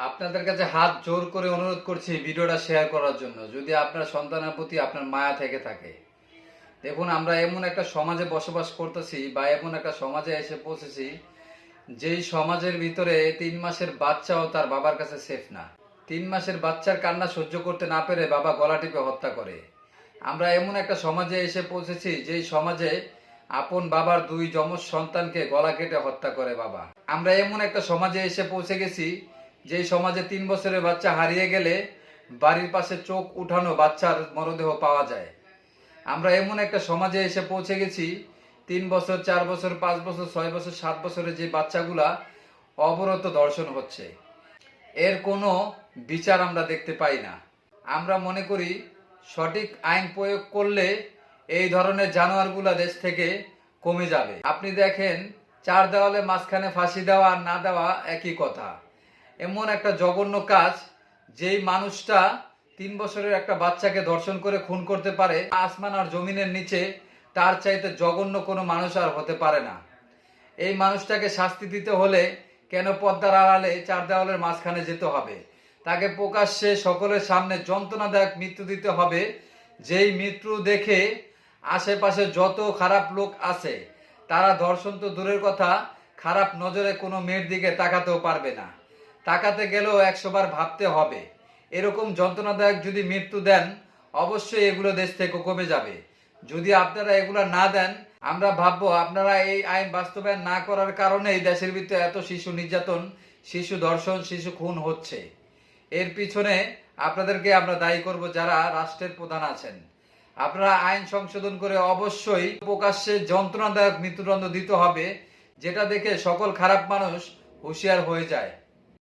আপনাদের কাছে হাত জোর করে অনুরোধ করছি ভিডিওটা শেয়ার করার জন্য, যদি আপনার সন্তানের প্রতি আপনার মায়া থেকে থাকে। দেখুন, আমরা এমন একটা সমাজে বসবাস করতেছি বা এমন একটা সমাজে এসে পৌঁছেছি যেই সমাজের ভিতরে 3 মাসের বাচ্চাও তার বাবার কাছে সেফ না। 3 মাসের বাচ্চার কান্না সহ্য করতে না পেরে বাবা গলা টিপে হত্যা করে। আমরা এমন একটা সমাজে এসে পৌঁছেছি যেই সমাজে আপন বাবার 2 যমজ সন্তানকে গলা কেটে হত্যা করে বাবা। আমরা এমন একটা সমাজে এসে পৌঁছে গেছি যেই সমাজে 3 বছরের বাচ্চা হারিয়ে গেলে বাড়ির পাশে চোখ উঠানো বাচ্চার মরদেহ পাওয়া যায়। আমরা এমন একটা সমাজে এসে পৌঁছে গেছি 3 বছর, 4 বছর, 5 বছর, 6 বছর, 7 বছরের যে বাচ্চাগুলা অবরত ধর্ষণ হচ্ছে, এর কোনো বিচার আমরা দেখতে পাই না। আমরা মনে করি সঠিক আইন প্রয়োগ করলে এই ধরনের জানোয়ারগুলা দেশ থেকে কমে যাবে। আপনি দেখেন, 4 দেওয়ালে মাঝখানে ফাঁসি দেওয়া আর না দেওয়া একই কথা। এমন একটা জঘন্য কাজ, যেই মানুষটা 3 বছরের একটা বাচ্চাকে ধর্ষণ করে খুন করতে পারে, আসমান আর জমিনের নিচে তার চাইতে জঘন্য কোনো মানুষ আর হতে পারে না। এই মানুষটাকে শাস্তি দিতে হলে কেন পর্দার আড়ালে 4 দেওয়ালের মাঝখানে যেতে হবে? তাকে প্রকাশ্যে সকলের সামনে যন্ত্রণাদায়ক মৃত্যু দিতে হবে, যেই মৃত্যু দেখে আশেপাশে যত খারাপ লোক আছে তারা ধর্ষণ তো দূরের কথা, খারাপ নজরে কোনো মেয়ের দিকে তাকাতেও পারবে না। তাকাতে গেলেও 100 বার ভাবতে হবে। এরকম যন্ত্রণাদায়ক যদি মৃত্যু দেন, অবশ্যই এগুলো দেশ থেকে কমে যাবে। যদি আপনারা এগুলো না দেন, আমরা ভাববো আপনারা এই আইন বাস্তবায়ন না করার কারণেই দেশের ভিতরে এত শিশু নির্যাতন, শিশু ধর্ষণ, শিশু খুন হচ্ছে। এর পিছনে আপনাদেরকে আমরা দায়ী করব, যারা রাষ্ট্রের প্রধান আছেন। আপনারা আইন সংশোধন করে অবশ্যই প্রকাশ্যে যন্ত্রণাদায়ক মৃত্যুদণ্ড দিতে হবে, যেটা দেখে সকল খারাপ মানুষ হুঁশিয়ার হয়ে যায়।